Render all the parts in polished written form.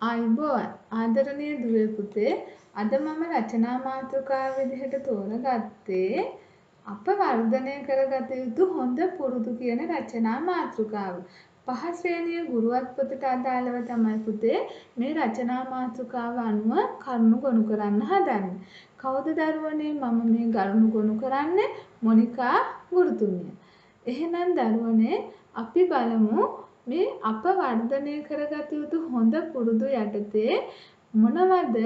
ආයුබෝවන් ආදරණීය දුවේ පුතේ අද මම රචනා මාතෘකාව විදිහට තෝරගත්තේ අප වර්ධනය කරගත යුතු හොඳ පුරුදු කියන රචනා මාතෘකාව. පහ ශ්‍රේණිය ගුරුවත් පොතට අදාළව තමයි පුතේ මේ රචනා මාතෘකාව අනුව කරුණු ගොනු කරන්න හදන්නේ. කවුද දරුවනේ මම මේ කරුණු ගොනු කරන්නේ? මොනිකා ගුරුතුමිය. එහෙනම් දරුවනේ අපි බලමු මේ අප වර්ධනය කරගත යුතු හොඳ පුරුදු යටතේ මොනවද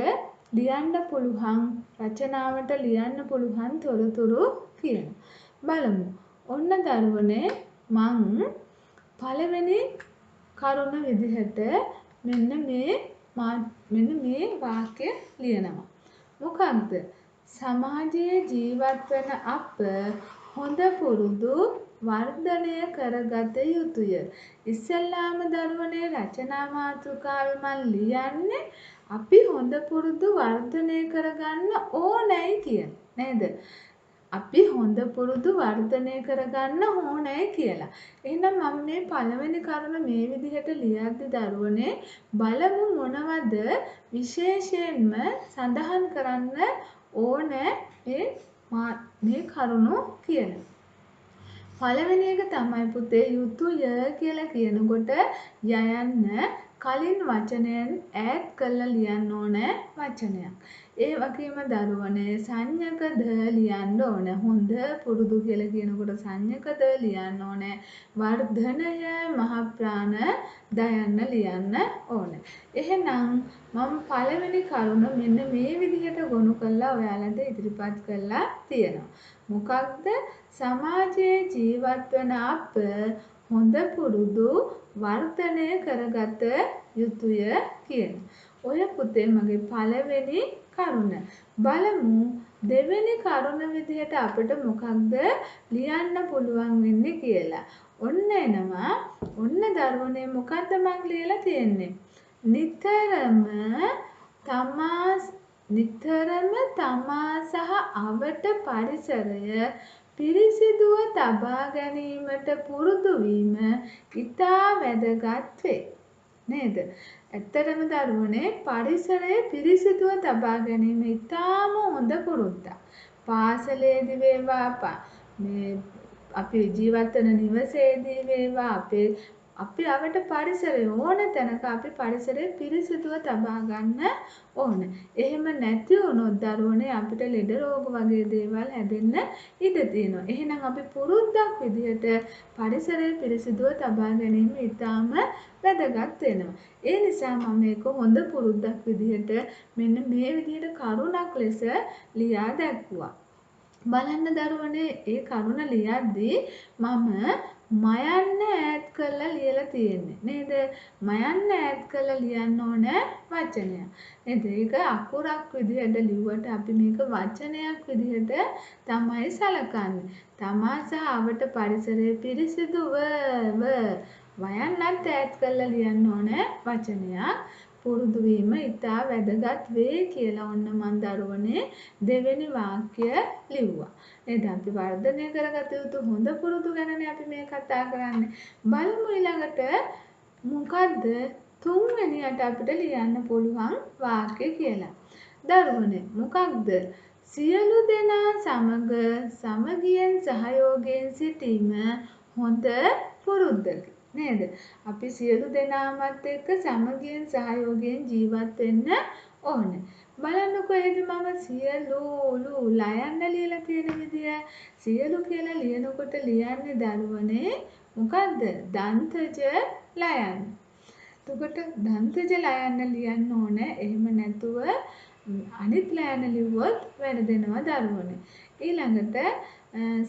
ලියන්න පුළුවන් රචනාවට ලියන්න පුළුවන් තොරතුරු කියලා. බලමු. ඔන්න දරුවනේ මං පළවෙනි කරුණ විදිහට මෙන්න මේ වාක්‍ය ලියනවා. මොකක්ද? සමාජයේ ජීවත් වන අප හොඳ පුරුදු වර්ධනය කරගත යුතුය. ඉස්සෙල්ලාම දරුවනේ රචනා මාතෘකාවේ මම ලියන්නේ අපි හොඳ පුරුදු වර්ධනය කරගන්න ඕනෑයි කියන නේද? අපි හොඳ පුරුදු වර්ධනය කරගන්න ඕනෑයි කියලා. එහෙනම් මම මේ පළවෙනි කරුණ මේ විදිහට ලියද්දි දරුවනේ බලමු මොනවද විශේෂයෙන්ම සඳහන් කරන්න ඕනේ මේ කරුණු කියලා. පළවෙනි එක තමයි පුතේ යුතුය කියලා කියනකොට යයන්න කලින් වචනයෙන් ඈඩ් කරලා ලියන්න ඕනේ වචනයක්. ඒ වගේම දරුවනේ සංඥක ද ලියන්න ඕනේ. හොඳ පුරුදු කියලා කියනකොට සංඥක ද ලියන්න ඕනේ. වර්ධනය මහ ප්‍රාණ දයන්න ලියන්න ඕනේ. එහෙනම් මම පළවෙනි කරුණ මෙන්න මේ විදිහට ගොනු කරලා ඔයාලට ඉදිරිපත් කරලා තියෙනවා. මොකක්ද? සමාජයේ ජීවත් වන අප හොඳ පුරුදු වර්ධනය කරගත යුතුය කියන. ඔය පුතේ මගේ පළවෙනි කරුණ. බලමු දෙවෙනි කරුණ විදිහට අපිට මොකක්ද ලියන්න පුළුවන් වෙන්නේ කියලා. ඔන්න එනවා. ඔන්න දරුවනේ මොකද්ද මං ලියලා තියෙන්නේ? නිතරම තමා සහ අවට පරිසරය පිරිසිදුව තබා ගැනීමට පුරුදු වීම ඉතා වැදගත් වේ. නේද? ඇත්තටම දරුවනේ පරිසරය පිරිසිදුව තබා ගැනීම ඉතාම හොඳ පුරුද්දක්. පාසලේදී වේවා අපි ජීවත් වෙන නිවසේදී වේවා අපි අවට පරිසරය ඕන තැනක අපි පරිසරය පිරිසිදුව තබා ගන්න ඕන. එහෙම නැති වුණොත් දරුවනේ අපිට ලෙඩ රෝග වගේ දේවල් හැදෙන්න ඉඩ තියෙනවා. එහෙනම් අපි පුරුද්දක් විදිහට පරිසරය පිරිසිදුව තබා ගැනීම ඉතාම වැදගත් වෙනවා. ඒ නිසා මම මේක හොඳ පුරුද්දක් විදිහට මෙන්න මේ විදිහට කරුණක් ලෙස ලියා දැක්වුවා. බලන්න දරුවනේ ඒ කරුණ ලියද්දී මම මයන්න ඈඩ් කරලා ලියලා තියෙන්නේ නේද? මයන්න ඈඩ් කරලා ලියන්න ඕන වචනයක්. නේද? ඒක අකුරක් විදිහට ලිව්වට අපි මේක වචනයක් විදිහට තමයි සලකන්නේ. තමා සහ අවට පරිසරය පිරිසිදුව වයන්නත් ඈඩ් කරලා ලියන්න ඕන වචනයක්. පුරුදු වීම ඉතා වැදගත් වේ කියලා ඔන්න මන් දරුවනේ දෙවෙනි වාක්‍ය ලිව්වා. නේද? අපි වර්ධනය කරගත යුතු හොඳ පුරුදු ගැනනේ අපි මේ කතා කරන්නේ. බලමු ඊළඟට මොකද්ද තුන්වෙනියට අපිට ලියන්න පුළුවන් වාක්‍ය කියලා. දරුවනේ මොකක්ද? සියලු දෙනා සමග සමගියෙන් සහයෝගයෙන් සිටීම හොඳ පුරුද්දකි. නේද? අපි සියලු දෙනාමත් එක්ක සමගියෙන් සහයෝගයෙන් ජීවත් වෙන්න ඕනේ. බලන්නකෝ එහෙනම් මම සියලු ලයන්න ලියලා තියෙන විදිය සියලු කියලා ලියනකොට ලියන්නේ දරුවනේ මොකද්ද? දන්තජ ලයන්න. එතකොට දන්තජ ලයන්න ලියන්න ඕනේ. එහෙම නැතුව අනිත් ලයන්න ලිව්වොත් වැරදෙනවා දරුවනේ. ඊළඟට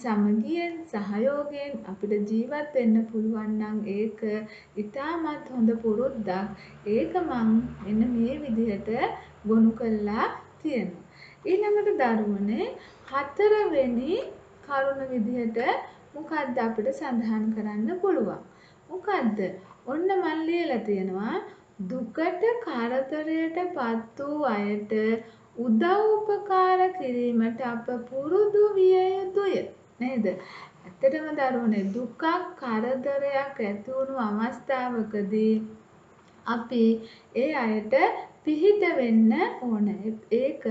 සමගියෙන් සහයෝගයෙන් අපිට ජීවත් වෙන්න පුළුවන් නම් ඒක ඉතාමත් හොඳ පුරුද්දක්. ඒක මං මෙන්න මේ විදිහට ගොනු කරලා තියෙනවා. ඊළඟට දරුවනේ හතරවෙනි කරුණ විදිහට මොකද්ද අපිට සඳහන් කරන්න පුළුවන්? මොකද්ද? ඔන්න මං ලියලා තියෙනවා දුකට කරදරයට පත් වූ අයට උදව් උපකාර කිරීමට අප පුරුදු විය යුතුය. නේද? ඇත්තටම දරුවනේ දුකක් කරදරයක් ඇති වුණු අවස්ථාවකදී අපි ඒ අයට පිහිට වෙන්න ඕන. ඒක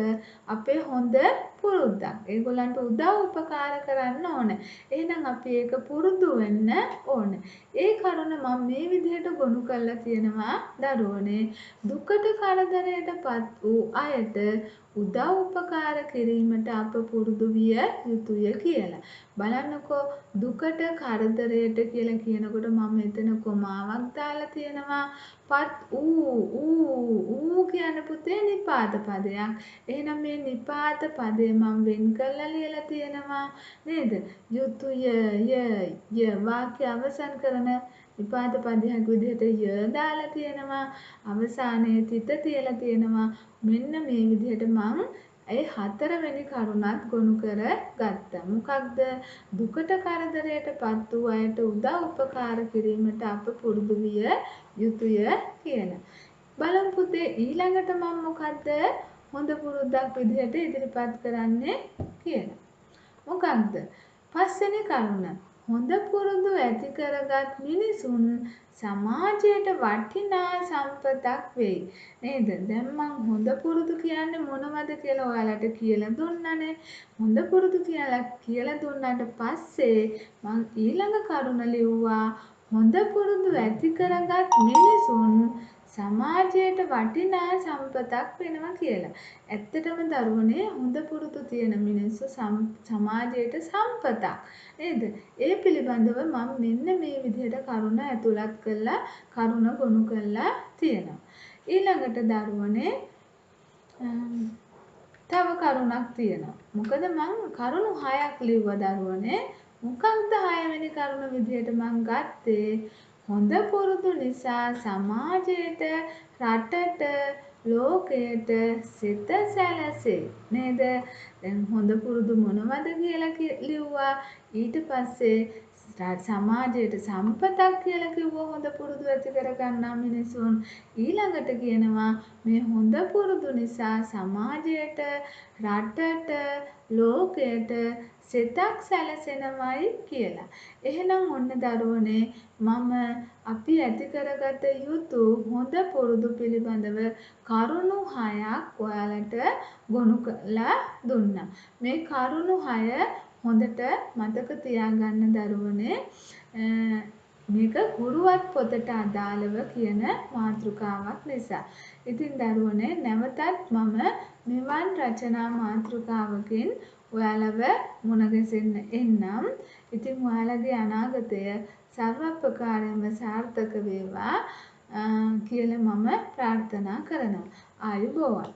අපේ හොඳ පුරුද්දක්. ඒගොල්ලන්ට උදව් උපකාර කරන්න ඕන. එහෙනම් අපි ඒක පුරුදු වෙන්න ඕන. ඒ කරුණ මම මේ විදිහට ගොනු කරලා තියෙනවා දරුවනේ. දුකට කරදරයට පත් වූ අයට උදව් උපකාර කිරීමට අප පුරුදු විය යුතුය කියලා. බලන්නකෝ දුකට කරදරයට කියලා කියනකොට මම එතන කොමාවක් දාලා තියෙනවා. පත් ඌ කියන පුතේ නිපාත පදයක්. එහෙනම් මේ නිපාත පදේ මම වෙන් කරලා ලියලා තියෙනවා නේද? යුතුය ය වාක්‍ය අවසන් කරන නිපාත පදයක් විදිහට ය දාලා තියෙනවා. අවසානයේ තිත තියලා තියෙනවා. මෙන්න මේ විදිහට මම ඒ හතරවෙනි කරුණත් ගොනු කර ගත්තා. මොකක්ද? දුකට කරදරයට පත් වූ අයට උදව් උපකාර කිරීමට අප පුරුදු විය යුතුය කියලා. බලමු පුතේ ඊළඟට මම මොකද්ද හොඳ පුරුද්දක් විදිහට ඉදිරිපත් කරන්නේ කියලා. මොකක්ද? පස්වෙනි කරුණ. හොඳ පුරුදු ඇති කරගත් මිනිසුන් සමාජයට වටිනා සම්පතක් වෙයි. නේද? දැන් මං හොඳ පුරුදු කියන්නේ මොනවද කියලා ඔයාලට කියලා දුන්නානේ. හොඳ පුරුදු කියලා දුන්නාට පස්සේ මං ඊළඟ කරුණ ලිව්වා හොඳ පුරුදු ඇති කරගත් මිනිසුන් සමාජයට වටිනා සම්පතක් වෙනවා කියලා. ඇත්තටම දරුවනේ හොඳ පුරුදු තියෙන මිනිස්සු සමාජයට සම්පතක් නේද? ඒ පිළිබඳව මම මෙන්න මේ විදිහට කරුණ ඇතුළත් කරලා කරුණ ගොනු කරලා තියෙනවා. ඊළඟට දරුවනේ තව කරුණක් තියෙනවා. මොකද මම කරුණු 6ක් ලිව්වා දරුවනේ. මොකක්ද 6 වෙනි කරුණ විදිහට මම ගත්තේ? හොඳ පුරුදු නිසා සමාජයට රටට ලෝකයට සිත සැලසේ නේද? දැන් හොඳ පුරුදු මොනවද කියලා ලිව්වා. ඊට පස්සේ සමාජයට සම්පතක් කියලා කිව්වා හොඳ පුරුදු ඇති කරගන්නා මිනිසුන්. ඊළඟට කියනවා මේ හොඳ පුරුදු නිසා සමාජයට රටට ලෝකයට සිතක් සැලසෙනවයි කියලා. එහෙනම් ඔන්න දරුවනේ මම අපි ඇති කරගත යුතු හොඳ පුරුදු පිළිබඳව කරුණු 6ක් ඔයාලට ගොනු කරලා දුන්නා. මේ කරුණු 6 හොඳට මතක තියාගන්න දරුවනේ. මේක ගුරුවත් පොතට අදාළව කියන මාතෘකාවක් නිසා. ඉතින් දරුවනේ නැවතත් මම මෙවන් රචනා මාතෘකාවකින් ඔයාලව මුණ ගැසෙන්න එන්නම්. ඉතින් ඔයාලගේ අනාගතය සර්වප්‍රකාරයෙන්ම සාර්ථක වේවා කියලා මම ප්‍රාර්ථනා කරනවා. ආයුබෝවන්.